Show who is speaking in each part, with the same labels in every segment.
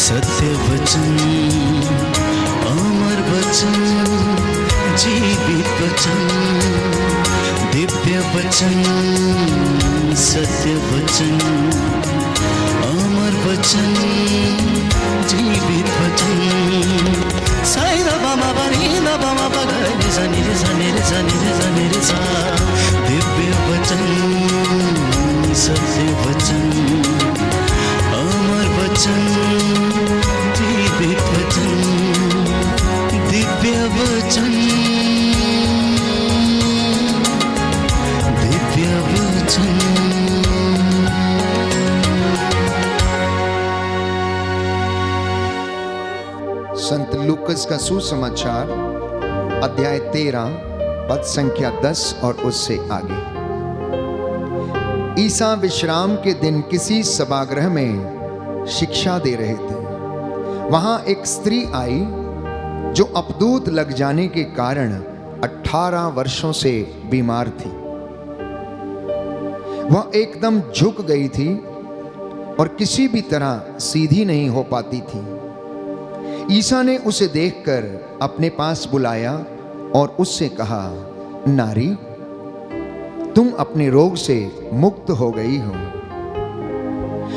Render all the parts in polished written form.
Speaker 1: सत्य वचन, अमर वचन, जीवित वचन, दिव्य वचन, सत्य वचन, अमर वचन, जीवित वचन। साई दा बामा बनी दा बामा बगरे रे सा नी रे सा नी रे सा नी रे सा नी रे सा। दिव्य वचन, सत्य वचन, अमर वचन, जीवित वचन, दिव्य वचन, दिव्य वचन।
Speaker 2: संत लूकस का सुसमाचार अध्याय 13 पद संख्या 10 और उससे आगे। ईसा विश्राम के दिन किसी सभागृह में शिक्षा दे रहे थे। वहां एक स्त्री आई जो अपदूत लग जाने के कारण 18 वर्षों से बीमार थी। वह एकदम झुक गई थी और किसी भी तरह सीधी नहीं हो पाती थी। ईसा ने उसे देखकर अपने पास बुलाया और उससे कहा, नारी, तुम अपने रोग से मुक्त हो गई हो।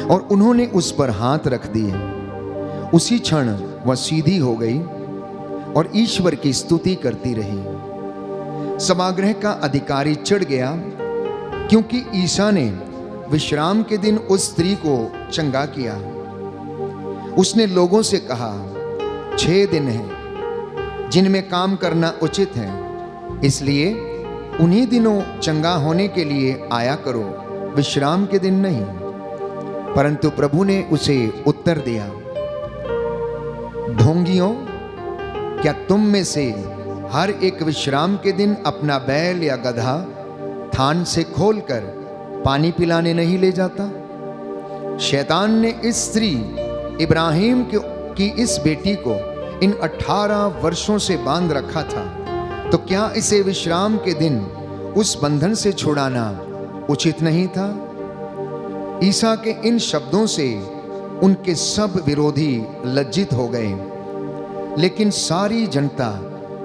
Speaker 2: और उन्होंने उस पर हाथ रख दिए। उसी क्षण वह सीधी हो गई और ईश्वर की स्तुति करती रही। सभागृह का अधिकारी चिढ़ गया क्योंकि ईसा ने विश्राम के दिन उस स्त्री को चंगा किया। उसने लोगों से कहा, 6 दिन हैं जिनमें काम करना उचित है, इसलिए उन्हीं दिनों चंगा होने के लिए आया करो, विश्राम के दिन नहीं। परंतु प्रभु ने उसे उत्तर दिया, ढोंगियों, क्या तुम में से हर एक विश्राम के दिन अपना बैल या गधा थान से खोलकर पानी पिलाने नहीं ले जाता? शैतान ने इस स्त्री इब्राहिम की इस बेटी को इन 18 वर्षों से बांध रखा था, तो क्या इसे विश्राम के दिन उस बंधन से छुड़ाना उचित नहीं था? ईसा के इन शब्दों से उनके सब विरोधी लज्जित हो गए, लेकिन सारी जनता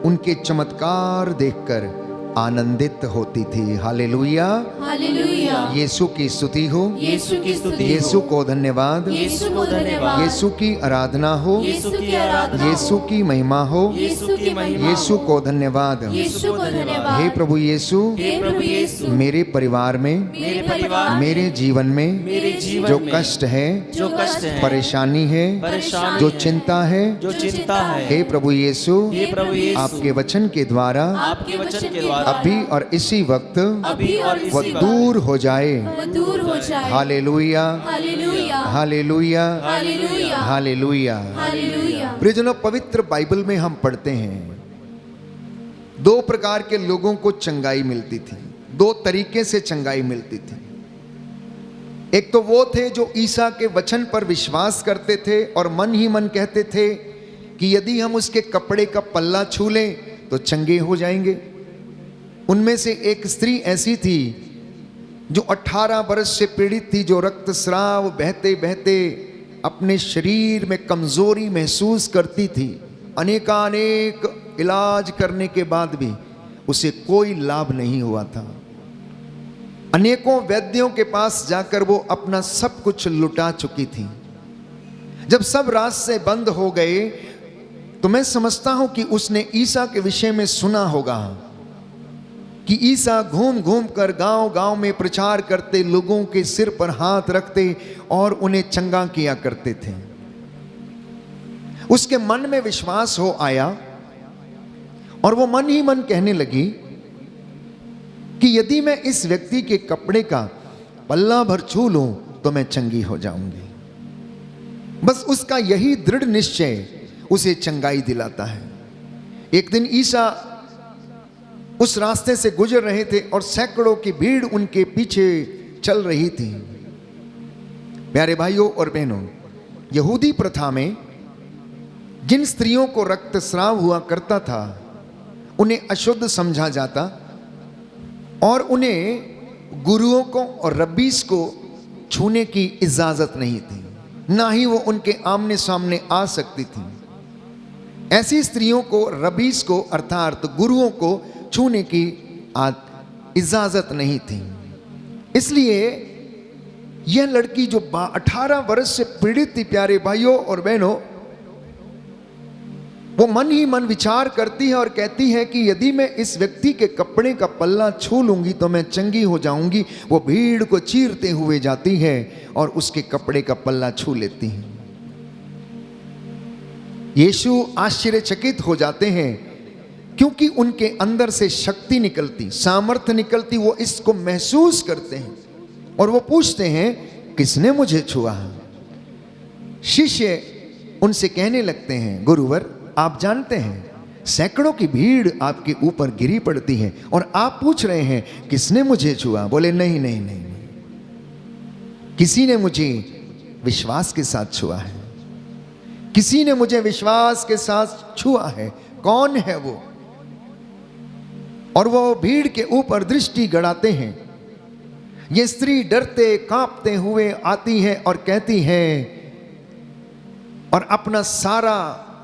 Speaker 2: उनके चमत्कार देखकर आनंदित होती थी। Hallelujah,
Speaker 3: hallelujah.
Speaker 2: यीशु की स्तुति हो,
Speaker 3: यीशु की स्तुति हो,
Speaker 2: यीशु को धन्यवाद,
Speaker 3: यीशु को धन्यवाद,
Speaker 2: यीशु की आराधना हो,
Speaker 3: यीशु की आराधना,
Speaker 2: यीशु की महिमा हो,
Speaker 3: यीशु की महिमा,
Speaker 2: यीशु को धन्यवाद।
Speaker 3: यीशु को धन्यवाद।
Speaker 2: हे प्रभु यीशु,
Speaker 3: हे प्रभु यीशु,
Speaker 2: मेरे परिवार में,
Speaker 3: मेरे परिवार,
Speaker 2: मेरे जीवन में
Speaker 3: मेरे जीवन
Speaker 2: जो
Speaker 3: में
Speaker 2: कष्ट है,
Speaker 3: जो कष्ट है,
Speaker 2: परेशानी है,
Speaker 3: परेशानी
Speaker 2: जो
Speaker 3: है,
Speaker 2: चिंता है,
Speaker 3: जो चिंता है,
Speaker 2: हे प्रभु यीशु,
Speaker 3: हे प्रभु यीशु,
Speaker 2: आपके वचन के द्वारा
Speaker 3: आपके वचन के द्वारा
Speaker 2: अभी और इसी वक्त
Speaker 3: अभी और
Speaker 2: वह
Speaker 3: इसी
Speaker 2: दूर हो जाए।
Speaker 3: वक्त दूर हो जाए।
Speaker 2: हालेलुया,
Speaker 3: हालेलुया,
Speaker 2: हालेलुया,
Speaker 3: हालेलुया,
Speaker 2: हालेलुया।
Speaker 3: हालेलुया।
Speaker 2: प्रियजनों, पवित्र बाइबल में हम पढ़ते हैं 2 प्रकार के लोगों को चंगाई मिलती थी, 2 तरीके से चंगाई मिलती थी। एक तो वो थे जो ईसा के वचन पर विश्वास करते थे और मन ही मन कहते थे कि यदि हम उसके कपड़े का पल्ला छू लें तो चंगे हो जाएंगे। उनमें से एक स्त्री ऐसी थी जो 18 वर्ष से पीड़ित थी, जो रक्तस्राव बहते बहते अपने शरीर में कमजोरी महसूस करती थी। अनेकानेक इलाज करने के बाद भी उसे कोई लाभ नहीं हुआ था। अनेकों वैद्यों के पास जाकर वो अपना सब कुछ लुटा चुकी थी। जब सब रास्ते बंद हो गए तो मैं समझता हूं कि उसने ईसा के विषय में सुना होगा कि ईसा घूम घूम कर गांव गांव में प्रचार करते, लोगों के सिर पर हाथ रखते और उन्हें चंगा किया करते थे। उसके मन में विश्वास हो आया और वो मन ही मन कहने लगी कि यदि मैं इस व्यक्ति के कपड़े का पल्ला भर छू लूं तो मैं चंगी हो जाऊंगी। बस उसका यही दृढ़ निश्चय उसे चंगाई दिलाता है। एक दिन ईसा उस रास्ते से गुजर रहे थे और सैकड़ों की भीड़ उनके पीछे चल रही थी। प्यारे भाइयों और बहनों, यहूदी प्रथा में जिन स्त्रियों को रक्तस्राव हुआ करता था उन्हें अशुद्ध समझा जाता और उन्हें गुरुओं को और रब्बीस को छूने की इजाजत नहीं थी। ना ही वो उनके आमने सामने आ सकती थी। ऐसी स्त्रियों को रबीस को अर्थात गुरुओं को छूने की इजाजत नहीं थी। इसलिए यह लड़की जो 18 वर्ष से पीड़ित थी, प्यारे भाइयों और बहनों, वो मन ही मन विचार करती है और कहती है कि यदि मैं इस व्यक्ति के कपड़े का पल्ला छू लूंगी तो मैं चंगी हो जाऊंगी। वो भीड़ को चीरते हुए जाती है और उसके कपड़े का पल्ला छू लेती है। यीशु आश्चर्यचकित हो जाते हैं क्योंकि उनके अंदर से शक्ति निकलती, सामर्थ्य निकलती, वो इसको महसूस करते हैं और वो पूछते हैं किसने मुझे छुआ। शिष्य उनसे कहने लगते हैं, गुरुवर आप जानते हैं सैकड़ों की भीड़ आपके ऊपर गिरी पड़ती है और आप पूछ रहे हैं किसने मुझे छुआ। बोले नहीं नहीं नहीं, किसी ने मुझे विश्वास के साथ छुआ है, किसी ने मुझे विश्वास के साथ छुआ है। कौन है वो? और वो भीड़ के ऊपर दृष्टि गड़ाते हैं। ये स्त्री डरते कांपते हुए आती है और कहती है और अपना सारा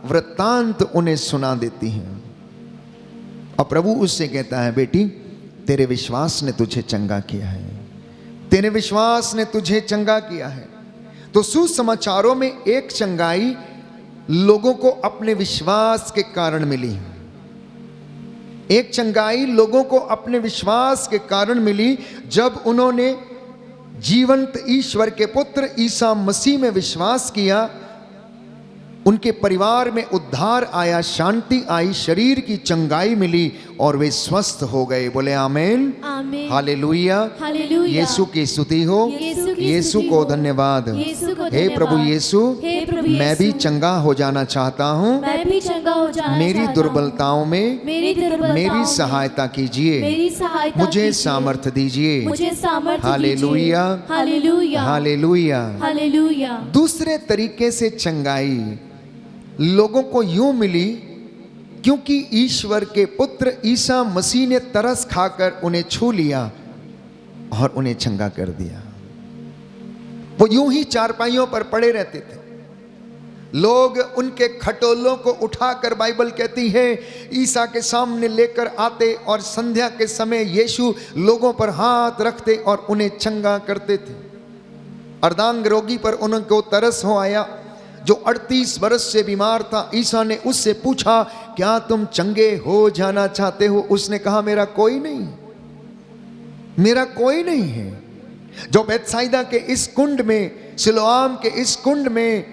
Speaker 2: वृत्तांत उन्हें सुना देती है। और प्रभु उससे कहता है, बेटी तेरे विश्वास ने तुझे चंगा किया है, तेरे विश्वास ने तुझे चंगा किया है। तो सुसमाचारों में एक चंगाई लोगों को अपने विश्वास के कारण मिली। एक चंगाई लोगों को अपने विश्वास के कारण मिली जब उन्होंने जीवंत ईश्वर के पुत्र ईसा मसीह में विश्वास किया। उनके परिवार में उद्धार आया, शांति आई, शरीर की चंगाई मिली और वे स्वस्थ हो गए। बोले आमीन,
Speaker 3: आमीन,
Speaker 2: हालेलुया,
Speaker 3: हालेलुया।
Speaker 2: यीशु की स्तुति हो, यीशु को धन्यवाद। हे प्रभु यीशु, मैं भी चंगा हो जाना चाहता हूँ,
Speaker 3: मैं भी चंगा हो जाना
Speaker 2: मेरी
Speaker 3: चाहता हूँ।
Speaker 2: दुर्बलताओं में मेरी सहायता कीजिए, मुझे सामर्थ्य दीजिए।
Speaker 3: मुझे सामर्थ्य
Speaker 2: हालेलुया,
Speaker 3: हालेलुया,
Speaker 2: हालेलुया।
Speaker 3: हालेलुया।
Speaker 2: दूसरे तरीके से चंगाई लोगों को यूं मिली क्योंकि ईश्वर के पुत्र ईसा मसीह ने तरस खाकर उन्हें छू लिया और उन्हें चंगा कर दिया। वो यूं ही चारपाइयों पर पड़े रहते थे, लोग उनके खटोलों को उठाकर, बाइबल कहती है, ईसा के सामने लेकर आते और संध्या के समय यीशु लोगों पर हाथ रखते और उन्हें चंगा करते थे। अर्धांग रोगी पर उनको तरस हो आया जो 38 वर्ष से बीमार था। ईसा ने उससे पूछा, क्या तुम चंगे हो जाना चाहते हो? उसने कहा, मेरा कोई नहीं, मेरा कोई नहीं है। जो बेतसाइदा के इस कुंड में, सिलोआम के इस कुंड में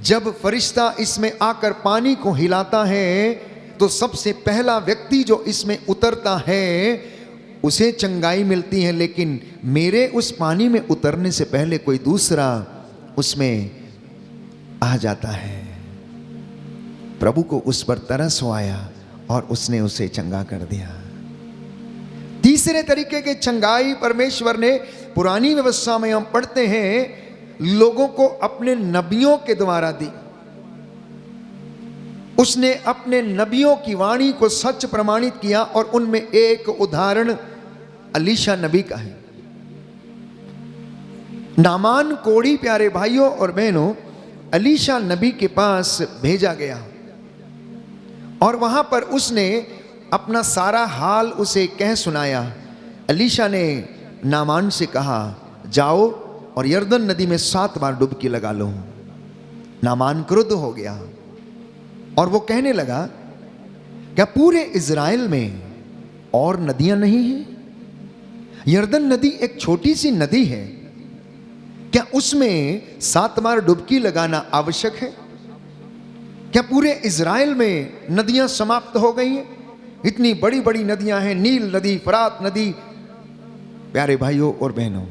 Speaker 2: जब फरिश्ता इसमें आकर पानी को हिलाता है तो सबसे पहला व्यक्ति जो इसमें उतरता है उसे चंगाई मिलती है, लेकिन मेरे उस पानी में उतरने से पहले कोई दूसरा उसमें आ जाता है। प्रभु को उस पर तरस हो आया और उसने उसे चंगा कर दिया। तीसरे तरीके के चंगाई परमेश्वर ने पुरानी व्यवस्था में हम पढ़ते हैं लोगों को अपने नबियों के द्वारा दी। उसने अपने नबियों की वाणी को सच प्रमाणित किया और उनमें एक उदाहरण अलीशा नबी का है। नामान कोढ़ी, प्यारे भाइयों और बहनों, अलीशा नबी के पास भेजा गया और वहां पर उसने अपना सारा हाल उसे कह सुनाया। अलीशा ने नामान से कहा, जाओ और यरदन नदी में 7 बार डुबकी लगा लो। नामान क्रुद्ध हो गया और वो कहने लगा, क्या पूरे इज़राइल में और नदियां नहीं हैं? यरदन नदी एक छोटी सी नदी है, क्या उसमें 7 बार डुबकी लगाना आवश्यक है? क्या पूरे इज़राइल में नदियां समाप्त हो गई हैं? इतनी बड़ी बड़ी नदियां हैं, नील नदी, फरात नदी। प्यारे भाइयों और बहनों,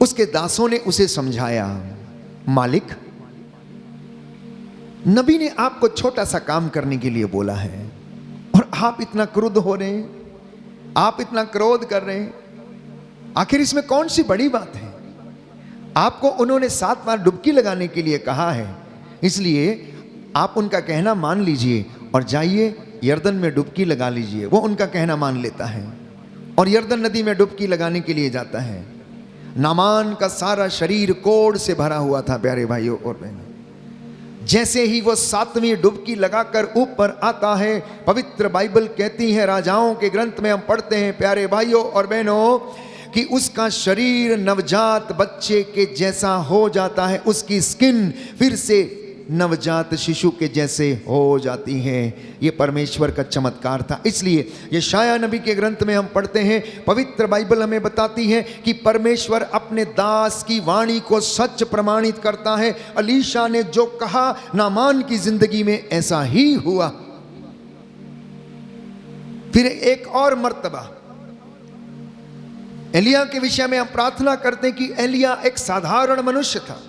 Speaker 2: उसके दासों ने उसे समझाया, मालिक, नबी ने आपको छोटा सा काम करने के लिए बोला है और आप इतना क्रुद्ध हो रहे हैं, आप इतना क्रोध कर रहे हैं। आखिर इसमें कौन सी बड़ी बात है? आपको उन्होंने 7 बार डुबकी लगाने के लिए कहा है, इसलिए आप उनका कहना मान लीजिए और जाइए यरदन में डुबकी लगा लीजिए। वो उनका कहना मान लेता है और यरदन नदी में डुबकी लगाने के लिए जाता है। नामान का सारा शरीर कोढ़ से भरा हुआ था प्यारे भाइयों और बहनों। जैसे ही वो 7वीं डुबकी लगाकर ऊपर आता है, पवित्र बाइबल कहती है, राजाओं के ग्रंथ में हम पढ़ते हैं प्यारे भाइयों और बहनों, कि उसका शरीर नवजात बच्चे के जैसा हो जाता है, उसकी स्किन फिर से नवजात शिशु के जैसे हो जाती है। ये परमेश्वर का चमत्कार था। इसलिए यशायाह नबी के ग्रंथ में हम पढ़ते हैं, पवित्र बाइबल हमें बताती है कि परमेश्वर अपने दास की वाणी को सच प्रमाणित करता है। अलीशा ने जो कहा, नामान की जिंदगी में ऐसा ही हुआ। फिर एक और मर्तबा एलिया के विषय में हम प्रार्थना करते हैं कि एलिया एक साधारण मनुष्य था।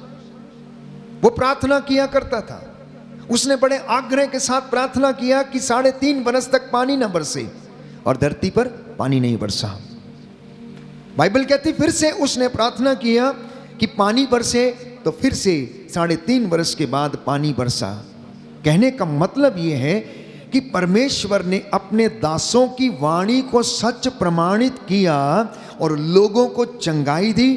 Speaker 2: वो प्रार्थना किया करता था। उसने बड़े आग्रह के साथ प्रार्थना किया कि 3.5 बरस तक पानी न बरसे, और धरती पर पानी नहीं बरसा। बाइबल कहती फिर से उसने प्रार्थना किया कि पानी बरसे, तो फिर से 3.5 बरस के बाद पानी बरसा। कहने का मतलब यह है कि परमेश्वर ने अपने दासों की वाणी को सच प्रमाणित किया और लोगों को चंगाई दी,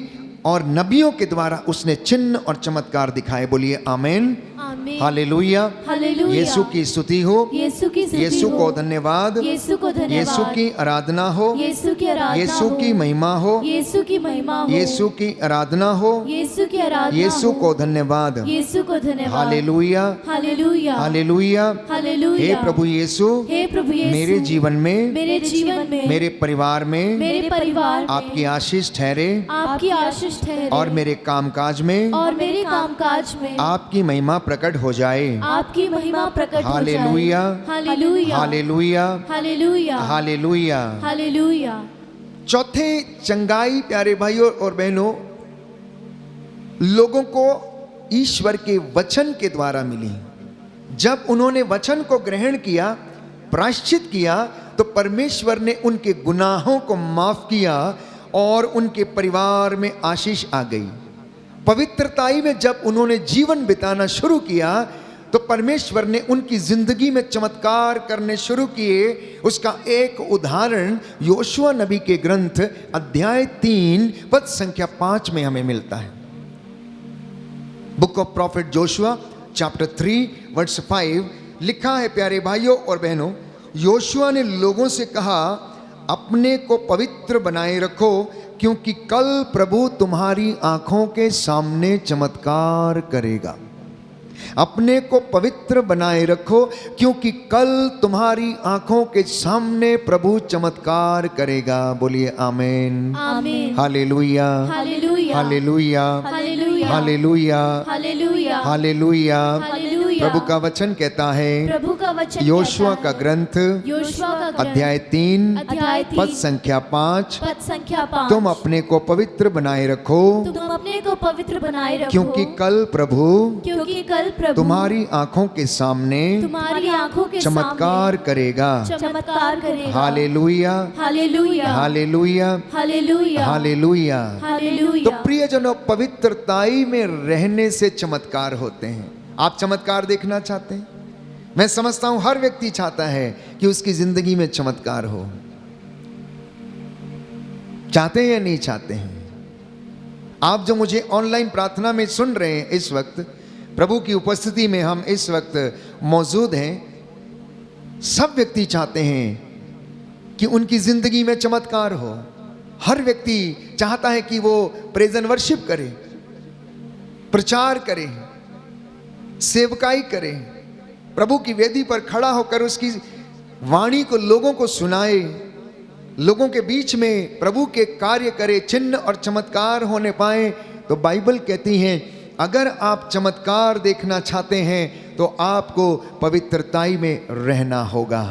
Speaker 2: और नबियों के द्वारा उसने चिन्ह और चमत्कार दिखाए। बोलिए आमीन,
Speaker 3: आमीन,
Speaker 2: हालेलुया,
Speaker 3: हालेलुया।
Speaker 2: यीशु की स्तुति हो,
Speaker 3: यीशु की स्तुति
Speaker 2: यीशु
Speaker 3: हो,
Speaker 2: को धन्यवाद,
Speaker 3: यीशु को धन्यवाद,
Speaker 2: यीशु की आराधना हो,
Speaker 3: यीशु की आराधना
Speaker 2: यीशु
Speaker 3: हो,
Speaker 2: की महिमा हो,
Speaker 3: यीशु की महिमा हो,
Speaker 2: यीशु की आराधना हो,
Speaker 3: यीशु की आराधना
Speaker 2: यीशु
Speaker 3: हो,
Speaker 2: को धन्यवाद,
Speaker 3: यीशु को धन्यवाद,
Speaker 2: हालेलुया,
Speaker 3: हालेलुया,
Speaker 2: हालेलुया।
Speaker 3: हालेलुया।
Speaker 2: हे प्रभु यीशु,
Speaker 3: हे प्रभु यीशु,
Speaker 2: मेरे जीवन में,
Speaker 3: मेरे जीवन में,
Speaker 2: मेरे परिवार में
Speaker 3: मेरे परिवार में
Speaker 2: आपकी आशीष ठहरे,
Speaker 3: आपकी आशीष ठहरे,
Speaker 2: और मेरे कामकाज में,
Speaker 3: और मेरे कामकाज में
Speaker 2: आपकी महिमा प्रकट हो जाए।
Speaker 3: आपकी महिमा प्रकट हो जाए।
Speaker 2: हालेलुया,
Speaker 3: हालेलुया,
Speaker 2: हालेलुया,
Speaker 3: हालेलुया,
Speaker 2: हालेलुया।
Speaker 3: हालेलुया।
Speaker 2: चौथे, चंगाई प्यारे भाइयों और बहनों लोगों को ईश्वर के वचन के द्वारा मिली। जब उन्होंने वचन को ग्रहण किया, प्रायश्चित किया, तो परमेश्वर ने उनके गुनाहों को माफ किया और उनके परिवार में आशीष आ गई। पवित्रताई में जब उन्होंने जीवन बिताना शुरू किया, तो परमेश्वर ने उनकी जिंदगी में चमत्कार करने शुरू किए। उसका एक उदाहरण योशुआ नबी के ग्रंथ अध्याय 3 पद संख्या 5 में हमें मिलता है। Book of prophet Joshua chapter 3 verse 5 लिखा है प्यारे भाइयों और बहनों, योशुआ ने लोगों से कहा, अपने को पवित्र बनाए रखो, क्योंकि कल प्रभु तुम्हारी आंखों के सामने चमत्कार करेगा। अपने को पवित्र बनाए रखो, क्योंकि कल तुम्हारी आंखों के सामने प्रभु चमत्कार करेगा। बोलिए आमीन,
Speaker 3: आमीन,
Speaker 2: हालेलुया,
Speaker 3: हालेलुया,
Speaker 2: हालेलुया,
Speaker 3: हालेलुया,
Speaker 2: हालेलुया,
Speaker 3: हालेलुया,
Speaker 2: हालेलुया।
Speaker 3: हालेलुया।
Speaker 2: प्रभु का वचन कहता है,
Speaker 3: प्रभु का वचन
Speaker 2: योशुआ
Speaker 3: कहता
Speaker 2: का
Speaker 3: है,
Speaker 2: ग्रंथ
Speaker 3: योशुआ का ग्रंथ
Speaker 2: अध्याय 3
Speaker 3: अध्याय 3
Speaker 2: पद संख्या 5,
Speaker 3: पद संख्या 5,
Speaker 2: तुम अपने को पवित्र बनाए रखो,
Speaker 3: तुम अपने को पवित्र बनाए रखो,
Speaker 2: क्योंकि कल प्रभु
Speaker 3: प्रभु
Speaker 2: तुम्हारी आंखों के सामने
Speaker 3: तुम्हारी आंखों के
Speaker 2: चमत्कार करेगा।
Speaker 3: चमत्कार करेगा।
Speaker 2: हालेलुया,
Speaker 3: हालेलुया,
Speaker 2: हालेलुया,
Speaker 3: हालेलुया,
Speaker 2: हालेलुया।
Speaker 3: हालेलुया।
Speaker 2: तो प्रियजनों, पवित्रताई में रहने से चमत्कार होते हैं। आप चमत्कार देखना चाहते हैं? मैं समझता हूं हर व्यक्ति चाहता है कि उसकी जिंदगी में चमत्कार हो। चाहते हैं या नहीं चाहते हैं? आप जो मुझे ऑनलाइन प्रार्थना में सुन रहे हैं, इस वक्त प्रभु की उपस्थिति में हम इस वक्त मौजूद हैं, सब व्यक्ति चाहते हैं कि उनकी जिंदगी में चमत्कार हो। हर व्यक्ति चाहता है कि वो प्रेज एंड वर्शिप करे, प्रचार करे, सेवकाई करे, प्रभु की वेदी पर खड़ा होकर उसकी वाणी को लोगों को सुनाए, लोगों के बीच में प्रभु के कार्य करे, चिन्ह और चमत्कार होने पाए। तो बाइबल कहती है, अगर आप चमत्कार देखना चाहते हैं तो आपको पवित्रताई में रहना होगा,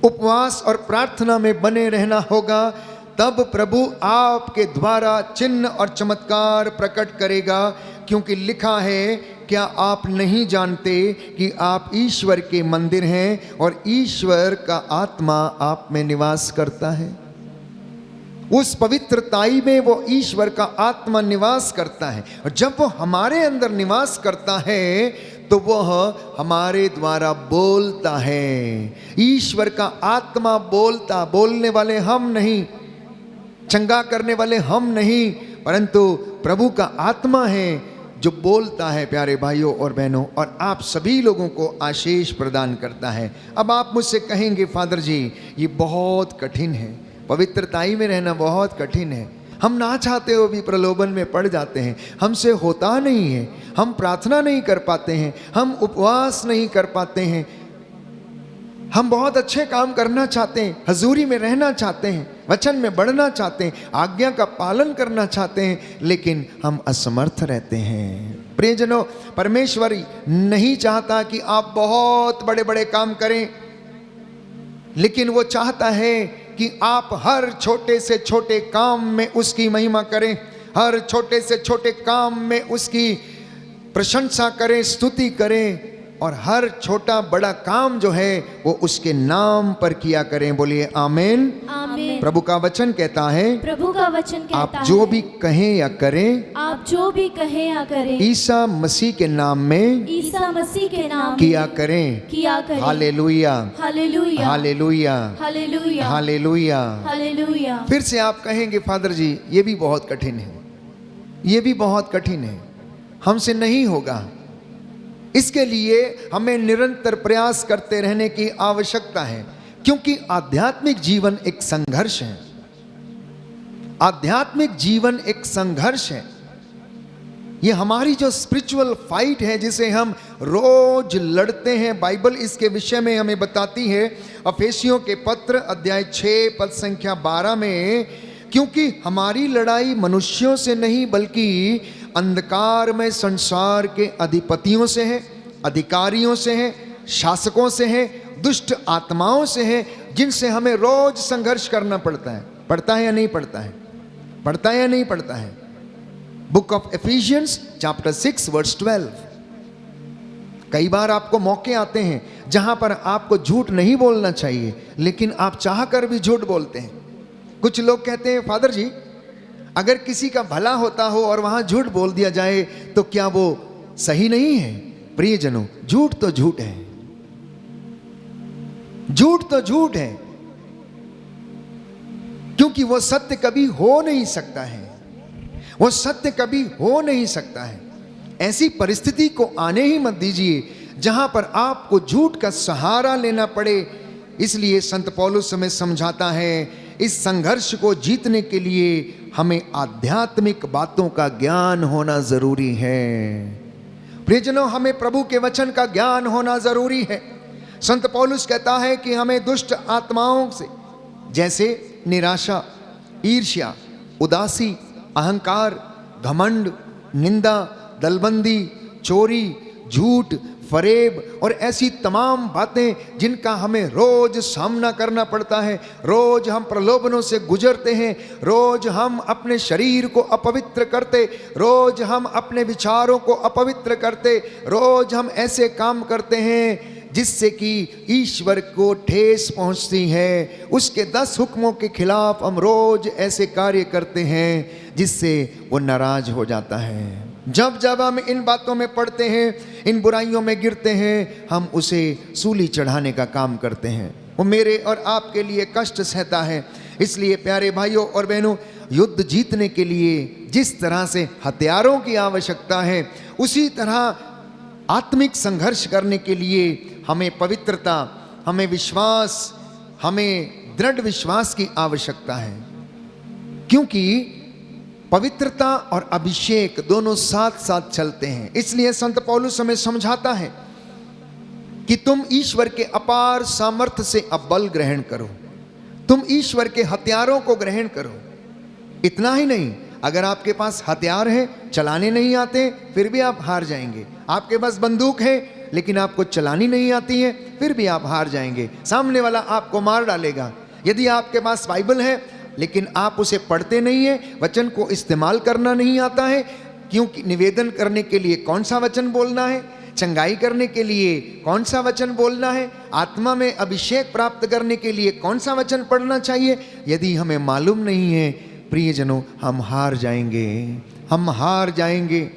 Speaker 2: उपवास और प्रार्थना में बने रहना होगा। तब प्रभु आपके द्वारा चिन्ह और चमत्कार प्रकट करेगा, क्योंकि लिखा है, क्या आप नहीं जानते कि आप ईश्वर के मंदिर हैं और ईश्वर का आत्मा आप में निवास करता है। उस पवित्रताई में वो ईश्वर का आत्मा निवास करता है, और जब वो हमारे अंदर निवास करता है तो वह हमारे द्वारा बोलता है। ईश्वर का आत्मा बोलने वाले हम नहीं, चंगा करने वाले हम नहीं, परंतु प्रभु का आत्मा है जो बोलता है प्यारे भाइयों और बहनों, और आप सभी लोगों को आशीष प्रदान करता है। अब आप मुझसे कहेंगे फादर जी ये बहुत कठिन है, पवित्रताई में रहना बहुत कठिन है, हम ना चाहते हो भी प्रलोभन में पड़ जाते हैं, हमसे होता नहीं है, हम प्रार्थना नहीं कर पाते हैं, हम उपवास नहीं कर पाते हैं, हम बहुत अच्छे काम करना चाहते हैं, हजूरी में रहना चाहते हैं, वचन में बढ़ना चाहते हैं, आज्ञा का पालन करना चाहते हैं, लेकिन हम असमर्थ रहते हैं। प्रियजनों, परमेश्वर नहीं चाहता कि आप बहुत बड़े बड़े काम करें, लेकिन वो चाहता है कि आप हर छोटे से छोटे काम में उसकी महिमा करें, हर छोटे से छोटे काम में उसकी प्रशंसा करें, स्तुति करें, और हर छोटा बड़ा काम जो है वो उसके नाम पर किया करें। बोलिए आमीन।
Speaker 3: आमीन।
Speaker 2: प्रभु का वचन कहता है,
Speaker 3: प्रभु का वचन कहता
Speaker 2: आप
Speaker 3: है,
Speaker 2: जो भी कहें या करें,
Speaker 3: आप जो भी कहें या करें,
Speaker 2: ईसा मसीह के नाम में
Speaker 3: ईसा मसीह के नाम
Speaker 2: किया
Speaker 3: में
Speaker 2: करें।
Speaker 3: किया करें।
Speaker 2: हालेलुया,
Speaker 3: हालेलुया,
Speaker 2: हालेलुया,
Speaker 3: हालेलुया,
Speaker 2: हालेलुया।
Speaker 3: हालेलुया।
Speaker 2: फिर से आप कहेंगे फादर जी ये भी बहुत कठिन है, ये भी बहुत कठिन है, हमसे नहीं होगा। इसके लिए हमें निरंतर प्रयास करते रहने की आवश्यकता है, क्योंकि आध्यात्मिक जीवन एक संघर्ष है। आध्यात्मिक जीवन एक संघर्ष है। ये हमारी जो स्पिरिचुअल फाइट है जिसे हम रोज लड़ते हैं, बाइबल इसके विषय में हमें बताती है अफेसियों के पत्र अध्याय 6 पद संख्या 12 में, क्योंकि हमारी लड़ाई मनुष्यों से नहीं बल्कि अंधकार में संसार के अधिपतियों से है, अधिकारियों से है, शासकों से है, दुष्ट आत्माओं से है, जिनसे हमें रोज संघर्ष करना पड़ता है। पड़ता है या नहीं पड़ता है? पड़ता है या नहीं पड़ता है? Book of Ephesians chapter 6 verse 12। कई बार आपको मौके आते हैं जहां पर आपको झूठ नहीं बोलना चाहिए, लेकिन आप चाहकर भी झूठ बोलते हैं। कुछ लोग कहते हैं फादर जी अगर किसी का भला होता हो और वहां झूठ बोल दिया जाए तो क्या वो सही नहीं है? प्रियजनों, झूठ तो झूठ है, झूठ तो झूठ है, क्योंकि वो सत्य कभी हो नहीं सकता है, वो सत्य कभी हो नहीं सकता है। ऐसी परिस्थिति को आने ही मत दीजिए जहां पर आपको झूठ का सहारा लेना पड़े। इसलिए संत पौलुस हमें समझाता है इस संघर्ष को जीतने के लिए हमें आध्यात्मिक बातों का ज्ञान होना जरूरी है। प्रियजनों, हमें प्रभु के वचन का ज्ञान होना जरूरी है। संत पौलुस कहता है कि हमें दुष्ट आत्माओं से, जैसे निराशा, ईर्ष्या, उदासी, अहंकार, घमंड, निंदा, दलबंदी, चोरी, झूठ, फरेब और ऐसी तमाम बातें जिनका हमें रोज सामना करना पड़ता है। रोज हम प्रलोभनों से गुजरते हैं, रोज हम अपने शरीर को अपवित्र करते, रोज हम अपने विचारों को अपवित्र करते, रोज हम ऐसे काम करते हैं जिससे कि ईश्वर को ठेस पहुंचती है। उसके 10 हुक्मों के खिलाफ हम रोज ऐसे कार्य करते हैं जिससे वो नाराज हो जाता है। जब जब हम इन बातों में पड़ते हैं, इन बुराइयों में गिरते हैं, हम उसे सूली चढ़ाने का काम करते हैं। वो मेरे और आपके लिए कष्ट सहता है। इसलिए प्यारे भाइयों और बहनों, युद्ध जीतने के लिए जिस तरह से हथियारों की आवश्यकता है, उसी तरह आत्मिक संघर्ष करने के लिए हमें पवित्रता, हमें विश्वास, हमें दृढ़ विश्वास की आवश्यकता है। क्योंकि पवित्रता और अभिषेक दोनों साथ साथ चलते हैं। इसलिए संत पौलुस हमें समझाता है कि तुम ईश्वर के अपार सामर्थ्य से अब बल ग्रहण करो, तुम ईश्वर के हथियारों को ग्रहण करो। इतना ही नहीं, अगर आपके पास हथियार है, चलाने नहीं आते, फिर भी आप हार जाएंगे। आपके पास बंदूक है लेकिन आपको चलानी नहीं आती है, फिर भी आप हार जाएंगे, सामने वाला आपको मार डालेगा। यदि आपके पास बाइबल है लेकिन आप उसे पढ़ते नहीं है, वचन को इस्तेमाल करना नहीं आता है, क्योंकि निवेदन करने के लिए कौन सा वचन बोलना है, चंगाई करने के लिए कौन सा वचन बोलना है, आत्मा में अभिषेक प्राप्त करने के लिए कौन सा वचन पढ़ना चाहिए, यदि हमें मालूम नहीं है, प्रियजनों, हम हार जाएंगे, हम हार जाएंगे।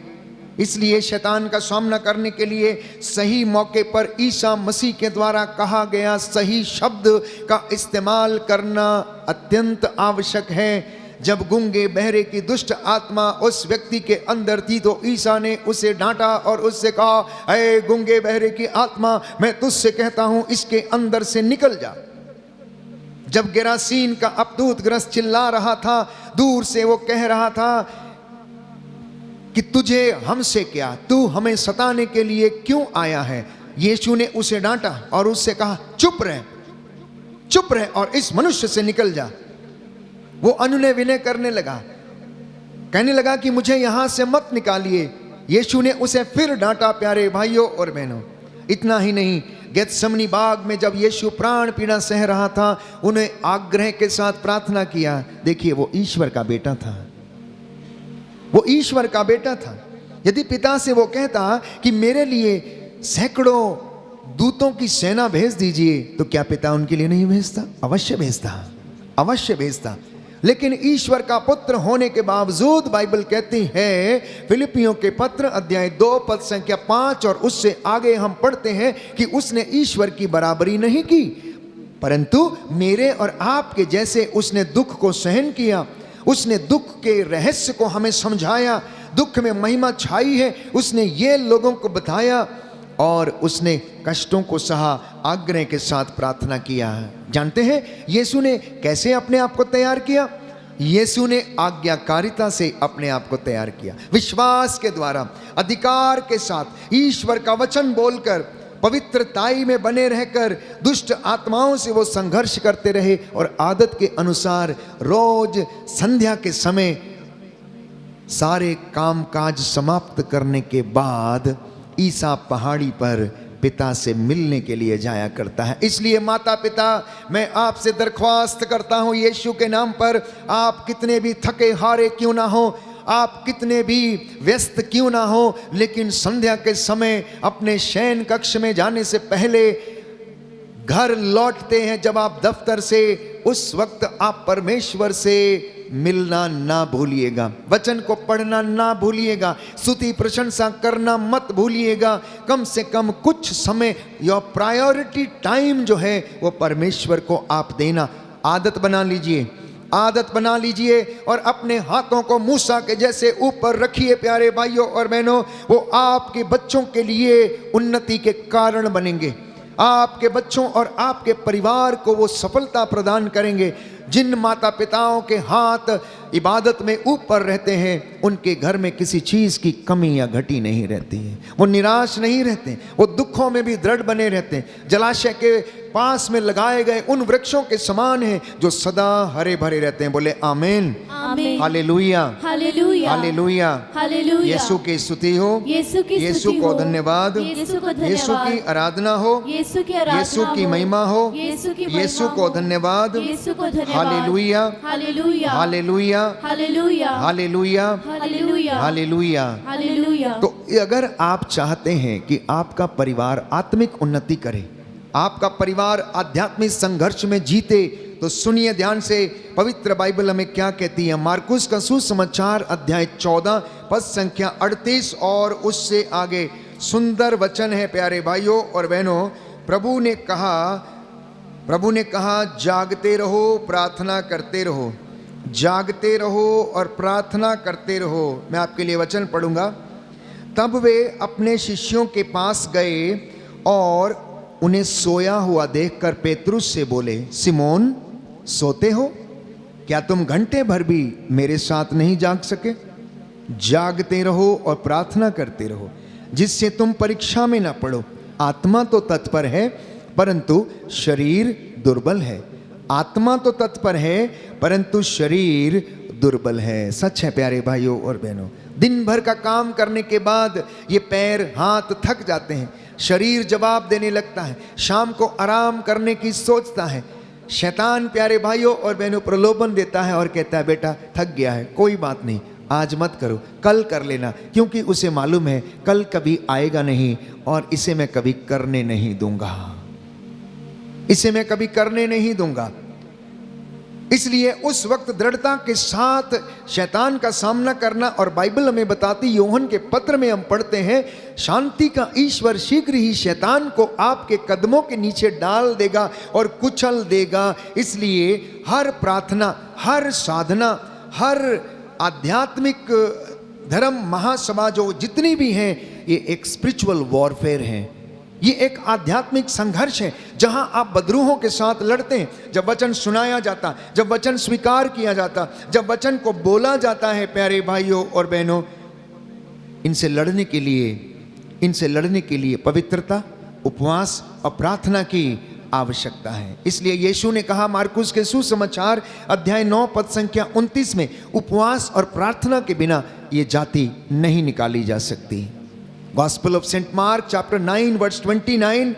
Speaker 2: इसलिए शैतान का सामना करने के लिए सही मौके पर ईसा मसीह के द्वारा कहा गया सही शब्द का इस्तेमाल करना अत्यंत आवश्यक है। जब गूंगे बहरे की दुष्ट आत्मा उस व्यक्ति के अंदर थी तो ईसा ने उसे डांटा और उससे कहा, अरे गूंगे बहरे की आत्मा, मैं तुझसे कहता हूं इसके अंदर से निकल जा। जब गेरासीन का अपदूत ग्रस्त चिल्ला रहा था, दूर से वो कह रहा था कि तुझे हमसे क्या, तू हमें सताने के लिए क्यों आया है। यीशु ने उसे डांटा और उससे कहा, चुप रह और इस मनुष्य से निकल जा। वो अनुनय विनय करने लगा, कहने लगा कि मुझे यहां से मत निकालिए। यीशु ने उसे फिर डांटा। प्यारे भाइयों और बहनों, इतना ही नहीं, गेत्समनी बाग में जब यीशु प्राण पीड़ा सह रहा था, उन्हें आग्रह के साथ प्रार्थना किया। देखिए, वो ईश्वर का बेटा था, वो ईश्वर का बेटा था। यदि पिता से वो कहता कि मेरे लिए सैकड़ों दूतों की सेना भेज दीजिए, तो क्या पिता उनके लिए नहीं भेजता? अवश्य भेजता। लेकिन ईश्वर का पुत्र होने के बावजूद बाइबल कहती है, फिलिपियों के पत्र अध्याय 2 पद संख्या 5 और उससे आगे हम पढ़ते हैं कि उसने ईश्वर की बराबरी नहीं की, परंतु मेरे और आपके जैसे उसने दुख को सहन किया। उसने दुख के रहस्य को हमें समझाया, दुख में महिमा छाई है, उसने ये लोगों को बताया और उसने कष्टों को सहा, आग्रह के साथ प्रार्थना किया। जानते हैं यीशु ने कैसे अपने आप को तैयार किया? यीशु ने आज्ञाकारिता से अपने आप को तैयार किया, विश्वास के द्वारा, अधिकार के साथ, ईश्वर का वचन बोलकर, पवित्रताई में बने रहकर दुष्ट आत्माओं से वो संघर्ष करते रहे और आदत के अनुसार रोज संध्या के समय सारे कामकाज समाप्त करने के बाद ईसा पहाड़ी पर पिता से मिलने के लिए जाया करता है। इसलिए माता पिता, मैं आपसे दरख्वास्त करता हूं यीशु के नाम पर, आप कितने भी थके हारे क्यों ना हो, आप कितने भी व्यस्त क्यों ना हो, लेकिन संध्या के समय अपने शयन कक्ष में जाने से पहले, घर लौटते हैं जब आप दफ्तर से, उस वक्त आप परमेश्वर से मिलना ना भूलिएगा, वचन को पढ़ना ना भूलिएगा, स्तुति प्रशंसा करना मत भूलिएगा। कम से कम कुछ समय, योर प्रायोरिटी टाइम जो है वो परमेश्वर को आप देना आदत बना लीजिए और अपने हाथों को मूसा के जैसे ऊपर रखिए। प्यारे भाइयों और बहनों, वो आपके बच्चों के लिए उन्नति के कारण बनेंगे, आपके बच्चों और आपके परिवार को वो सफलता प्रदान करेंगे। जिन माता पिताओं के हाथ इबादत में ऊपर रहते हैं, उनके घर में किसी चीज़ की कमी या घटी नहीं रहती है, वो निराश नहीं रहते, वो दुखों में भी दृढ़ बने रहते हैं। जलाशय के पास में लगाए गए उन वृक्षों के समान हैं जो सदा हरे भरे रहते हैं। बोले आमीन, हालेलुया, हालेलुया। यीशु की स्तुति हो, यीशु को धन्यवाद, यीशु की आराधना हो, यीशु की महिमा हो, यीशु को धन्यवाद, हालेलुया, हालेलुया, हालेलुया, हालेलुया। तो अगर आप चाहते हैं कि आपका परिवार आत्मिक उन्नति करे, आपका परिवार आध्यात्मिक संघर्ष में जीते, तो सुनिए ध्यान से, पवित्र बाइबल हमें क्या कहती है। मार्कुस का सुसमाचार अध्याय 14 पद संख्या 38 और उससे आगे सुंदर वचन है। प्यारे भाइयों और बहनों, प्रभु ने कहा जागते रहो, प्रार्थना करते रहो, जागते रहो और प्रार्थना करते रहो। मैं आपके लिए वचन पढ़ूंगा। तब वे अपने शिष्यों के पास गए और उन्हें सोया हुआ देखकर पेतरुस से बोले, सिमोन, सोते हो? क्या तुम घंटे भर भी मेरे साथ नहीं जाग सके? जागते रहो और प्रार्थना करते रहो, जिससे तुम परीक्षा में ना पड़ो। आत्मा तो तत्पर है परंतु शरीर दुर्बल है। आत्मा तो तत्पर है परंतु शरीर दुर्बल है। सच है प्यारे भाइयों और बहनों, दिन भर का काम करने के बाद ये पैर हाथ थक जाते हैं, शरीर जवाब देने लगता है, शाम को आराम करने की सोचता है। शैतान प्यारे भाइयों और बहनों प्रलोभन देता है और कहता है, बेटा थक गया है, कोई बात नहीं, आज मत करो, कल कर लेना, क्योंकि उसे मालूम है कल कभी आएगा नहीं और इसे मैं कभी करने नहीं दूंगा, इसे मैं कभी करने नहीं दूंगा। इसलिए उस वक्त दृढ़ता के साथ शैतान का सामना करना। और बाइबल हमें बताती, यूहन्ना के पत्र में हम पढ़ते हैं, शांति का ईश्वर शीघ्र ही शैतान को आपके कदमों के नीचे डाल देगा और कुचल देगा। इसलिए हर प्रार्थना, हर साधना, हर आध्यात्मिक धर्म महासभा जो जितनी भी हैं, ये एक स्पिरिचुअल वॉरफेयर है, ये एक आध्यात्मिक संघर्ष है, जहां आप बदरूहों के साथ लड़ते हैं। जब वचन सुनाया जाता, जब वचन स्वीकार किया जाता, जब वचन को बोला जाता है, प्यारे भाइयों और बहनों, इनसे लड़ने के लिए पवित्रता, उपवास और प्रार्थना की आवश्यकता है। इसलिए यीशु ने कहा मार्कुस के सुसमाचार अध्याय 9 पद संख्या 29 में, उपवास और प्रार्थना के बिना ये जाति नहीं निकाली जा सकती। Gospel of Saint Mark chapter 9 verse 29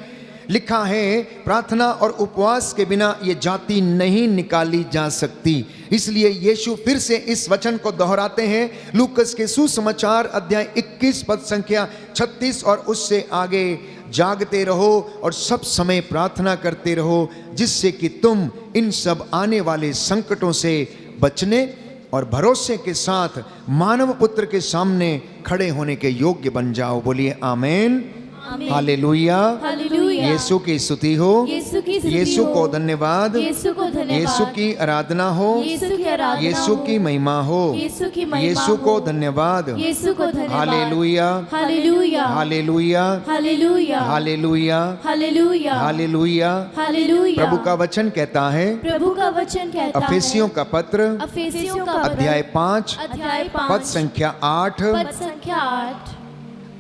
Speaker 2: लिखा है, प्रार्थना और उपवास के बिना ये जाति नहीं निकाली जा सकती। इसलिए यीशु फिर से इस वचन को दोहराते हैं, लूकस के सुसमाचार अध्याय 21 पद संख्या 36 और उससे आगे, जागते रहो और सब समय प्रार्थना करते रहो, जिससे कि तुम इन सब आने वाले संकटों से बचने और भरोसे के साथ मानव पुत्र के सामने खड़े होने के योग्य बन जाओ। बोलिए आमेन, हालेलुया,
Speaker 3: हालेलुया।
Speaker 2: यीशु की स्तुति हो,
Speaker 3: यीशु की स्तुति
Speaker 2: यीशु
Speaker 3: हो,
Speaker 2: को धन्यवाद,
Speaker 3: यीशु को धन्यवाद,
Speaker 2: यीशु की आराधना हो,
Speaker 3: यीशु की आराधना
Speaker 2: यीशु
Speaker 3: हो,
Speaker 2: की महिमा हो,
Speaker 3: यीशु की महिमा
Speaker 2: यीशु
Speaker 3: हो,
Speaker 2: को धन्यवाद,
Speaker 3: यीशु को धन्यवाद,
Speaker 2: हालेलुया,
Speaker 3: हालेलुया,
Speaker 2: हालेलुया,
Speaker 3: हालेलुया,
Speaker 2: हालेलुया,
Speaker 3: हालेलुया,
Speaker 2: हालेलुया।
Speaker 3: हालेलुया।
Speaker 2: प्रभु का वचन कहता है,
Speaker 3: प्रभु का वचन कहता है,
Speaker 2: अफेसियों का पत्र
Speaker 3: अफेसियों का
Speaker 2: अध्याय 5
Speaker 3: अध्याय
Speaker 2: पद
Speaker 3: 5
Speaker 2: संख्या 8,
Speaker 3: पद संख्या 8,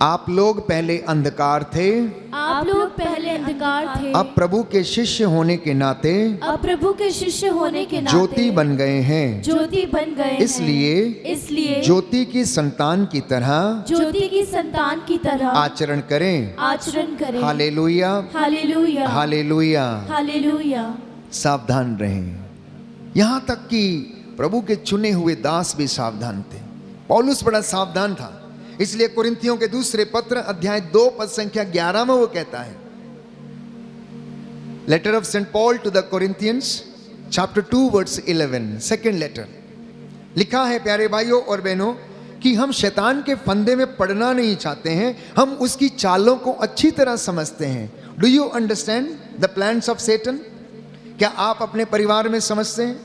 Speaker 2: आप लोग पहले अंधकार थे,
Speaker 3: आप लोग पहले अंधकार थे,
Speaker 2: अब प्रभु के शिष्य होने के नाते
Speaker 3: अब प्रभु के शिष्य होने के नाते
Speaker 2: ज्योति बन गए हैं।
Speaker 3: ज्योति बन गए हैं। इसलिए
Speaker 2: ज्योति की संतान की तरह
Speaker 3: ज्योति की संतान की तरह
Speaker 2: आचरण करें।
Speaker 3: करें।
Speaker 2: हालेलुया,
Speaker 3: हालेलुया,
Speaker 2: हालेलुया।
Speaker 3: हालेलुया।
Speaker 2: सावधान रहें। यहाँ तक कि प्रभु के चुने हुए दास भी सावधान थे। पौलुस बड़ा सावधान था, इसलिए कुरिन्थियों के दूसरे पत्र अध्याय 2 पद संख्या 11 में वो कहता है, letter of Saint Paul to the Corinthians chapter 2 verse 11, second letter, लिखा है प्यारे भाइयों और बहनों कि हम शैतान के फंदे में पड़ना नहीं चाहते हैं, हम उसकी चालों को अच्छी तरह समझते हैं। Do you understand the plans of Satan? क्या आप अपने परिवार में समझते हैं?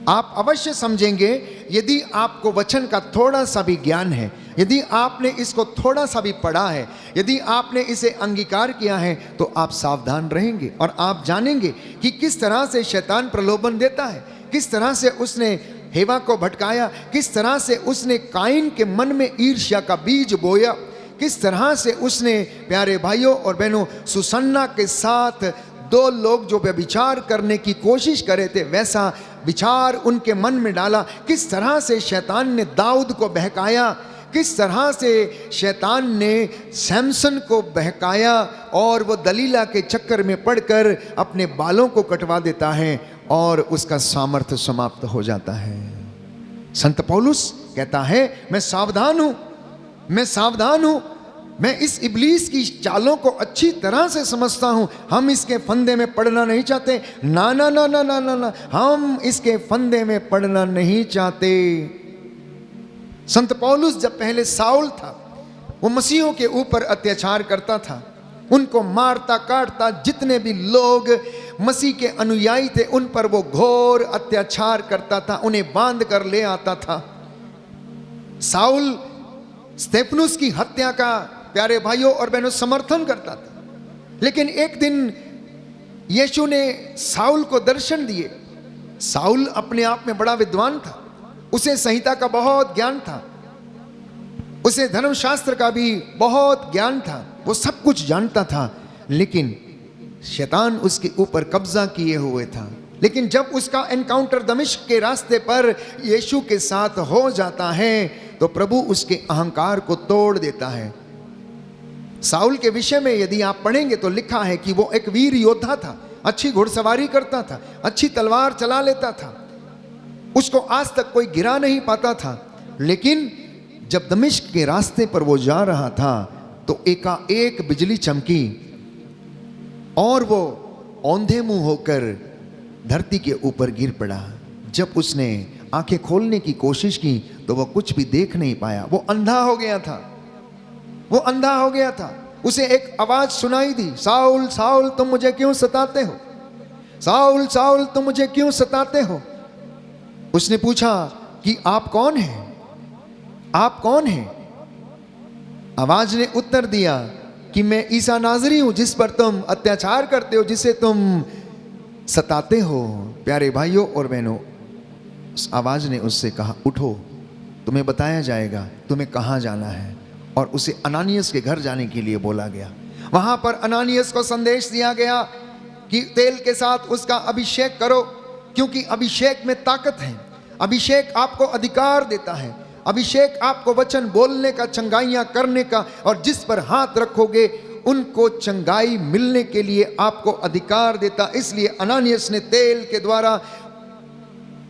Speaker 2: आप अवश्य समझेंगे यदि आपको वचन का थोड़ा सा भी ज्ञान है, यदि आपने इसको थोड़ा सा भी पढ़ा है, यदि आपने इसे अंगीकार किया है, तो आप सावधान रहेंगे और आप जानेंगे कि किस तरह से शैतान प्रलोभन देता है, किस तरह से उसने हेवा को भटकाया, किस तरह से उसने काइन के मन में ईर्ष्या का बीज बोया, किस तरह से उसने प्यारे भाइयों और बहनों सुसन्ना के साथ 2 लोग जो व्यभिचार करने की कोशिश करे थे वैसा विचार उनके मन में डाला, किस तरह से शैतान ने दाऊद को बहकाया, किस तरह से शैतान ने सैमसन को बहकाया और वो दलीला के चक्कर में पड़कर अपने बालों को कटवा देता है और उसका सामर्थ्य समाप्त हो जाता है। संत पौलुस कहता है मैं सावधान हूं, मैं सावधान हूं, मैं इस इब्लीस की चालों को अच्छी तरह से समझता हूं, हम इसके फंदे में पड़ना नहीं चाहते। ना ना ना ना ना ना ना, हम इसके फंदे में पड़ना नहीं चाहते। संत पौलुस जब पहले साउल था, वो मसीहों के ऊपर अत्याचार करता था, उनको मारता काटता, जितने भी लोग मसीह के अनुयायी थे उन पर वो घोर अत्याचार करता था, उन्हें बांध कर ले आता था। साउल स्तेफनुस की हत्या का प्यारे भाइयों और बहनों समर्थन करता था, लेकिन एक दिन यीशु ने साउल को दर्शन दिए। साउल अपने आप में बड़ा विद्वान था, उसे संहिता का बहुत ज्ञान था, उसे धर्मशास्त्र का भी बहुत ज्ञान था, वो सब कुछ जानता था, लेकिन शैतान उसके ऊपर कब्जा किए हुए था। लेकिन जब उसका एनकाउंटर दमिश्क के रास्ते पर यीशु के साथ हो जाता है तो प्रभु उसके अहंकार को तोड़ देता है। साउल के विषय में यदि आप पढ़ेंगे तो लिखा है कि वो एक वीर योद्धा था, अच्छी घुड़सवारी करता था, अच्छी तलवार चला लेता था, उसको आज तक कोई गिरा नहीं पाता था। लेकिन जब दमिश्क के रास्ते पर वो जा रहा था तो एकाएक बिजली चमकी और वो औंधे मुंह होकर धरती के ऊपर गिर पड़ा। जब उसने आंखें खोलने की कोशिश की तो वह कुछ भी देख नहीं पाया, वो अंधा हो गया था, वो अंधा हो गया था। उसे एक आवाज सुनाई दी, साउल साउल तुम मुझे क्यों सताते हो, साउल साउल तुम मुझे क्यों सताते हो। उसने पूछा कि आप कौन हैं? आप कौन हैं? आवाज ने उत्तर दिया कि मैं ईसा नाजरी हूं, जिस पर तुम अत्याचार करते हो, जिसे तुम सताते हो। प्यारे भाइयों और बहनों, उस आवाज ने उससे कहा, उठो, तुम्हें बताया जाएगा तुम्हें कहाँ जाना है। और उसे अनानियस के घर जाने के लिए बोला गया। वहां पर अनानियस को संदेश दिया गया कि तेल के साथ उसका अभिषेक करो, क्योंकि अभिषेक में ताकत है। अभिषेक आपको अधिकार देता है। अभिषेक आपको वचन बोलने का, चंगाइयां करने का, और जिस पर हाथ रखोगे उनको चंगाई मिलने के लिए आपको अधिकार देता। इसलिए अनानियस ने तेल के द्वारा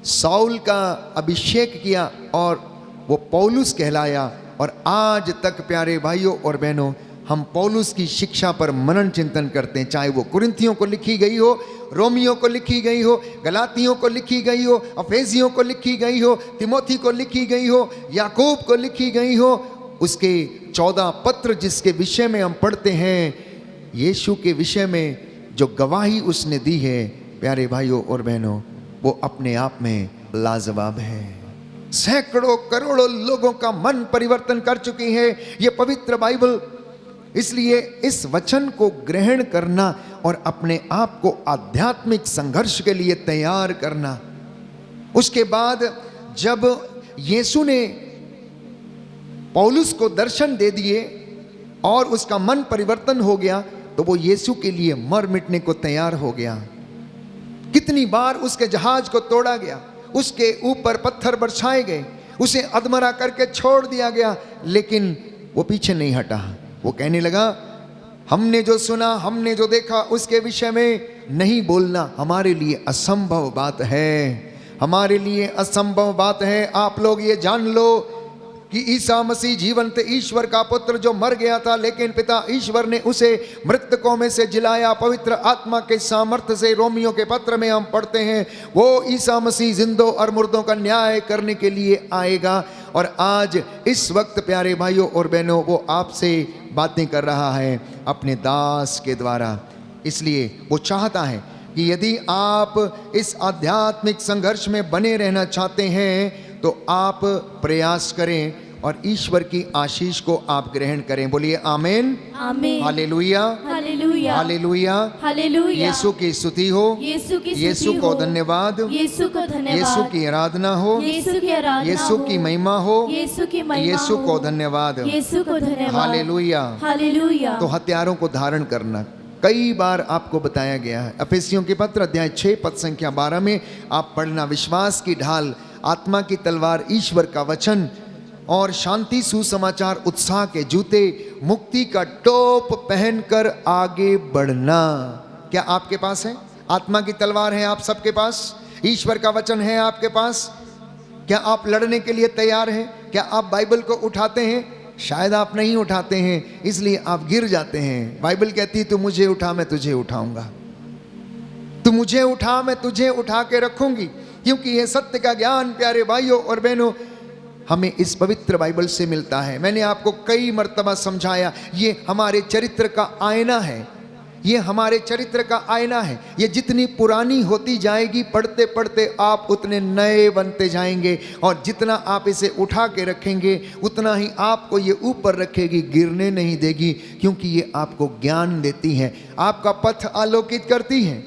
Speaker 2: साउल का अभिषेक किया और वो पौलुस कहलाया। और आज तक प्यारे भाइयों और बहनों, हम पौलुस की शिक्षा पर मनन चिंतन करते हैं, चाहे वो कुरिन्थियों को लिखी गई हो, रोमियों को लिखी गई हो, गलातियों को लिखी गई हो, अफेसियों को लिखी गई हो, तिमोथी को लिखी गई हो, याकूब को लिखी गई हो। उसके 14 पत्र जिसके विषय में हम पढ़ते हैं, यीशु के विषय में जो गवाही उसने दी है, प्यारे भाइयों और बहनों, वो अपने आप में लाजवाब है। सैकड़ों करोड़ों लोगों का मन परिवर्तन कर चुकी है ये पवित्र बाइबल। इसलिए इस वचन को ग्रहण करना और अपने आप को आध्यात्मिक संघर्ष के लिए तैयार करना। उसके बाद जब यीशु ने पौलुस को दर्शन दे दिए और उसका मन परिवर्तन हो गया, तो वो यीशु के लिए मर मिटने को तैयार हो गया। कितनी बार उसके जहाज को तोड़ा गया, उसके ऊपर पत्थर बरसाए गए, उसे अधमरा करके छोड़ दिया गया, लेकिन वो पीछे नहीं हटा। वो कहने लगा, हमने जो सुना, हमने जो देखा, उसके विषय में नहीं बोलना हमारे लिए असंभव बात है। हमारे लिए असंभव बात है। आप लोग ये जान लो कि ईसा मसीह जीवंत ईश्वर का पुत्र जो मर गया था, लेकिन पिता ईश्वर ने उसे मृतकों में से जिलाया पवित्र आत्मा के सामर्थ्य से। रोमियों के पत्र में हम पढ़ते हैं, वो ईसा मसीह जिंदों और मुर्दों का न्याय करने के लिए आएगा। और आज इस वक्त प्यारे भाइयों और बहनों, वो आपसे बातें कर रहा है अपने दास के द्वारा। इसलिए वो चाहता है कि यदि आप इस आध्यात्मिक संघर्ष में बने रहना चाहते हैं तो आप प्रयास करें और ईश्वर की आशीष को आप ग्रहण करें। बोलिए आमीन,
Speaker 3: आमीन,
Speaker 2: हालेलुया,
Speaker 3: हालेलुया,
Speaker 2: हालेलुया,
Speaker 3: हालेलुया।
Speaker 2: यीशु की स्तुति हो, यीशु को धन्यवाद,
Speaker 3: यीशु को धन्यवाद,
Speaker 2: यीशु की आराधना हो,
Speaker 3: यीशु की आराधना,
Speaker 2: यीशु की महिमा हो,
Speaker 3: यीशु की महिमा,
Speaker 2: यीशु को धन्यवाद,
Speaker 3: यीशु को धन्यवाद,
Speaker 2: हालेलुया,
Speaker 3: हालेलुया।
Speaker 2: तो हथियारों को धारण करना कई बार आपको बताया गया है। अफेसियों के पत्र अध्याय 6 पद संख्या 12 में आप पढ़ना, विश्वास की ढाल, आत्मा की तलवार, ईश्वर का वचन और शांति सुसमाचार, उत्साह के जूते, मुक्ति का टोप पहनकर आगे बढ़ना। क्या आपके पास है? आत्मा की तलवार है आप सबके पास? ईश्वर का वचन है आपके पास? क्या आप लड़ने के लिए तैयार हैं? क्या आप बाइबल को उठाते हैं? शायद आप नहीं उठाते हैं, इसलिए आप गिर जाते हैं। बाइबल कहती है, तू मुझे उठा मैं तुझे उठाऊंगा, तू मुझे उठा मैं तुझे उठा के रखूंगी। क्योंकि ये सत्य का ज्ञान प्यारे भाइयों और बहनों हमें इस पवित्र बाइबल से मिलता है। मैंने आपको कई मर्तबा समझाया, ये हमारे चरित्र का आईना है। ये हमारे चरित्र का आईना है। ये जितनी पुरानी होती जाएगी, पढ़ते पढ़ते आप उतने नए बनते जाएंगे। और जितना आप इसे उठा के रखेंगे, उतना ही आपको ये ऊपर रखेगी, गिरने नहीं देगी। क्योंकि ये आपको ज्ञान देती है, आपका पथ आलोकित करती है।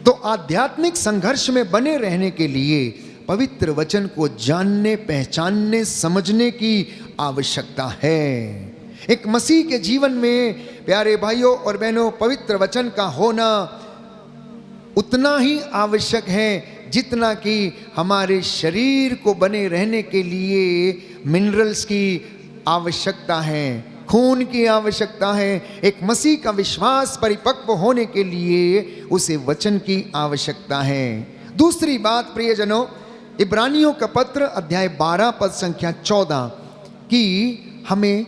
Speaker 2: तो आध्यात्मिक संघर्ष में बने रहने के लिए पवित्र वचन को जानने, पहचानने, समझने की आवश्यकता है। एक मसीह के जीवन में प्यारे भाइयों और बहनों, पवित्र वचन का होना उतना ही आवश्यक है जितना कि हमारे शरीर को बने रहने के लिए मिनरल्स की आवश्यकता है, खून की आवश्यकता है। एक मसीह का विश्वास परिपक्व होने के लिए उसे वचन की आवश्यकता है। दूसरी बात प्रियजनों, इब्रानियों का पत्र अध्याय 12 पद संख्या 14 कि हमें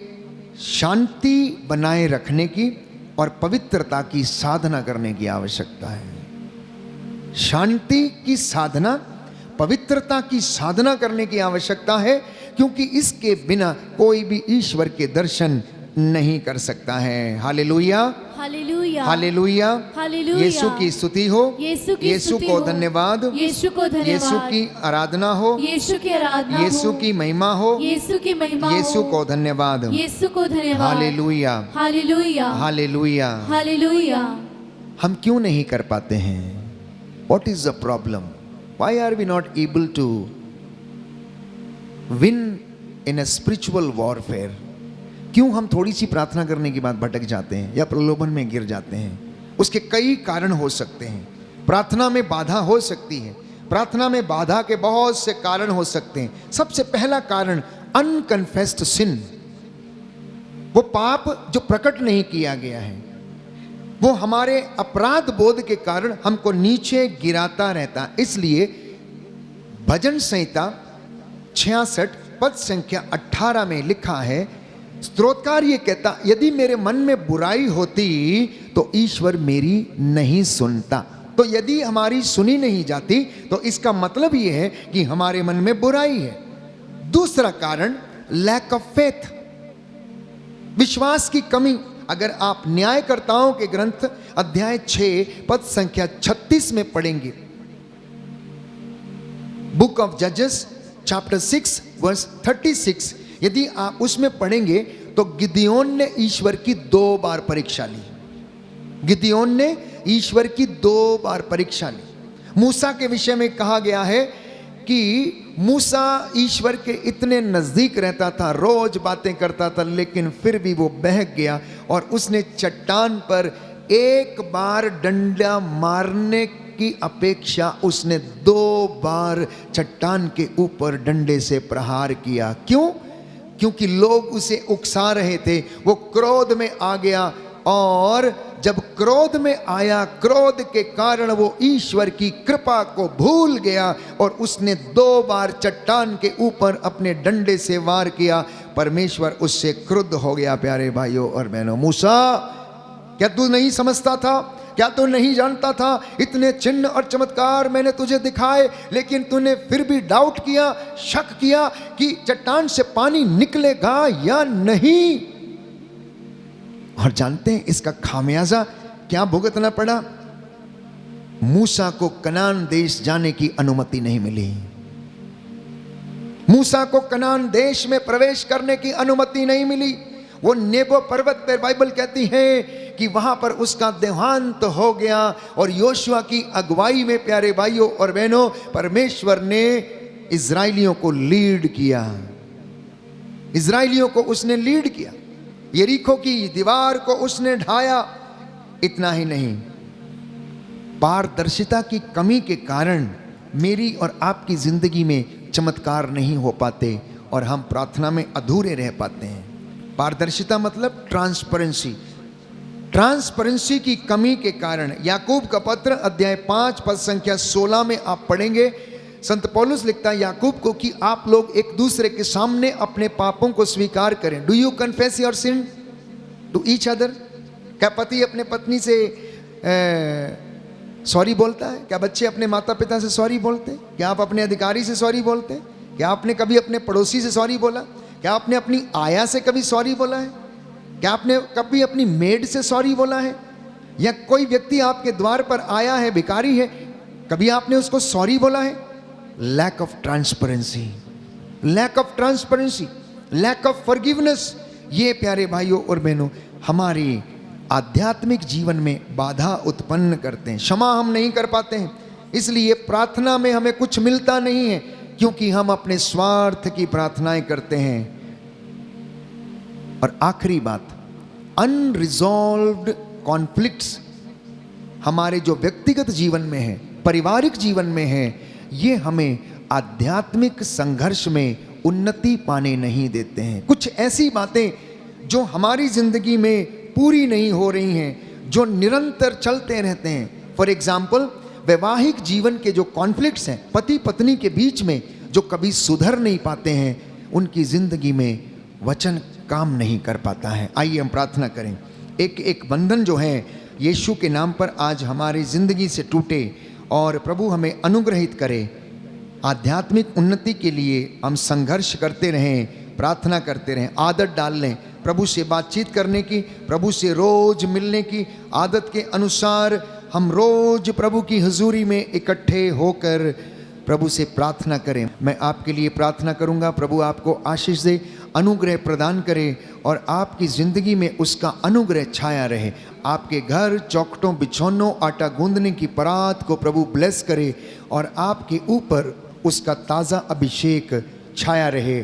Speaker 2: शांति बनाए रखने की और पवित्रता की साधना करने की आवश्यकता है। शांति की साधना, पवित्रता की साधना करने की आवश्यकता है, क्योंकि इसके बिना कोई भी ईश्वर के दर्शन नहीं कर सकता है। हालेलुया,
Speaker 3: हालेलुया
Speaker 2: हालेलुया।
Speaker 3: हालेलुया।
Speaker 2: यीशु की स्तुति हो,
Speaker 3: यीशु की
Speaker 2: यीशु
Speaker 3: स्तुति
Speaker 2: को
Speaker 3: हो।
Speaker 2: धन्यवाद,
Speaker 3: यीशु को धन्यवाद।
Speaker 2: यीशु की आराधना हो,
Speaker 3: यीशु की आराधना
Speaker 2: यीशु
Speaker 3: हो।
Speaker 2: की महिमा हो,
Speaker 3: यीशु की महिमा
Speaker 2: यीशु
Speaker 3: हो।
Speaker 2: को धन्यवाद।
Speaker 3: यीशु को धन्यवाद।
Speaker 2: हालेलुया
Speaker 3: हालेलुया
Speaker 2: हालेलुया।
Speaker 3: हालेलुया।
Speaker 2: हम क्यों नहीं कर पाते हैं? What is the problem? Why are we not able to win in a spiritual warfare? क्यों हम थोड़ी सी प्रार्थना करने के बाद भटक जाते हैं या प्रलोभन में गिर जाते हैं? उसके कई कारण हो सकते हैं। प्रार्थना में बाधा हो सकती है। प्रार्थना में बाधा के बहुत से कारण हो सकते हैं। सबसे पहला कारण अनकन्फेस्ड सिन, वो पाप जो प्रकट नहीं किया गया है, वो हमारे अपराध बोध के कारण हमको नीचे गिराता रहता। इसलिए भजन संहिता 66 पद संख्या 18 में लिखा है, स्तोत्रकार ये कहता, यदि मेरे मन में बुराई होती तो ईश्वर मेरी नहीं सुनता। तो यदि हमारी सुनी नहीं जाती तो इसका मतलब ये है कि हमारे मन में बुराई है। दूसरा कारण लैक ऑफ फेथ, विश्वास की कमी। अगर आप न्यायकर्ताओं के ग्रंथ अध्याय 6 पद संख्या 36 में पढ़ेंगे, बुक ऑफ जजेस चैप्टर 6 वर्स 36, यदि आप उसमें पढ़ेंगे तो गिदयोन ने ईश्वर की 2 बार परीक्षा ली। गिदयोन ने ईश्वर की 2 बार परीक्षा ली। मूसा के विषय में कहा गया है कि मूसा ईश्वर के इतने नजदीक रहता था, रोज बातें करता था, लेकिन फिर भी वो बहक गया और उसने चट्टान पर एक बार डंडा मारने की अपेक्षा उसने 2 बार चट्टान के ऊपर डंडे से प्रहार किया। क्यों? क्योंकि लोग उसे उकसा रहे थे। वो क्रोध में आ गया और जब क्रोध में आया, क्रोध के कारण वो ईश्वर की कृपा को भूल गया और उसने 2 बार चट्टान के ऊपर अपने डंडे से वार किया। परमेश्वर उससे क्रुद्ध हो गया। प्यारे भाइयों और बहनों, मूसा क्या तू नहीं समझता था? क्या तू नहीं जानता था? इतने चिन्ह और चमत्कार मैंने तुझे दिखाए, लेकिन तूने फिर भी डाउट किया, शक किया कि चट्टान से पानी निकलेगा या नहीं। और जानते हैं इसका खामियाजा क्या भुगतना पड़ा? मूसा को कनान देश जाने की अनुमति नहीं मिली। मूसा को कनान देश में प्रवेश करने की अनुमति नहीं मिली। वो नेबो पर्वत पर बाइबल कहती है कि वहां पर उसका देहांत हो गया और योशुआ की अगुवाई में, प्यारे भाइयों और बहनों, परमेश्वर ने इजराइलियों को लीड किया। इजराइलियों को उसने लीड किया। यरीको की दीवार को उसने ढाया। इतना ही नहीं, पारदर्शिता की कमी के कारण मेरी और आपकी जिंदगी में चमत्कार नहीं हो पाते और हम प्रार्थना में अधूरे रह पाते हैं। पारदर्शिता मतलब ट्रांसपेरेंसी। ट्रांसपेरेंसी की कमी के कारण याकूब का पत्र अध्याय 5 पद संख्या 16 में आप पढ़ेंगे, संत पौलुस लिखता है याकूब को कि आप लोग एक दूसरे के सामने अपने पापों को स्वीकार करें। Do you confess your sin to each other? क्या पति अपने पत्नी से सॉरी बोलता है? क्या बच्चे अपने माता पिता से सॉरी बोलते हैं? क्या आप अपने अधिकारी से सॉरी बोलते हैं? क्या आपने कभी अपने पड़ोसी से सॉरी बोला? क्या आपने अपनी आया से कभी सॉरी बोला है? क्या आपने कभी अपनी मेड से सॉरी बोला है? या कोई व्यक्ति आपके द्वार पर आया है, भिखारी है, कभी आपने उसको सॉरी बोला है? Lack of transparency, lack of transparency, lack of forgiveness, ये प्यारे भाइयों और बहनों हमारी आध्यात्मिक जीवन में बाधा उत्पन्न करते हैं। क्षमा हम नहीं कर पाते हैं, इसलिए प्रार्थना में हमें कुछ मिलता नहीं है, क्योंकि हम अपने स्वार्थ की प्रार्थनाएं करते हैं। और आखिरी बात, अनरिजॉल्व्ड कॉन्फ्लिक्ट्स हमारे जो व्यक्तिगत जीवन में है, पारिवारिक जीवन में है, ये हमें आध्यात्मिक संघर्ष में उन्नति पाने नहीं देते हैं। कुछ ऐसी बातें जो हमारी जिंदगी में पूरी नहीं हो रही हैं, जो निरंतर चलते रहते हैं। फॉर एग्जाम्पल, वैवाहिक जीवन के जो कॉन्फ्लिक्ट्स हैं, पति पत्नी के बीच में, जो कभी सुधर नहीं पाते हैं, उनकी जिंदगी में वचन काम नहीं कर पाता है। आइए हम प्रार्थना करें। एक एक बंधन जो है यीशु के नाम पर आज हमारी जिंदगी से टूटे और प्रभु हमें अनुग्रहित करे। आध्यात्मिक उन्नति के लिए हम संघर्ष करते रहें, प्रार्थना करते रहें, आदत डाल लें, प्रभु से बातचीत करने की, प्रभु से रोज मिलने की आदत के अनुसार हम रोज प्रभु की हुजूरी में इकट्ठे होकर प्रभु से प्रार्थना करें। मैं आपके लिए प्रार्थना करूंगा, प्रभु आपको आशीष दे, अनुग्रह प्रदान करे और आपकी ज़िंदगी में उसका अनुग्रह छाया रहे। आपके घर, चौखटों, बिछौनों, आटा गूंदने की परात को प्रभु ब्लेस करे और आपके ऊपर उसका ताज़ा अभिषेक छाया रहे।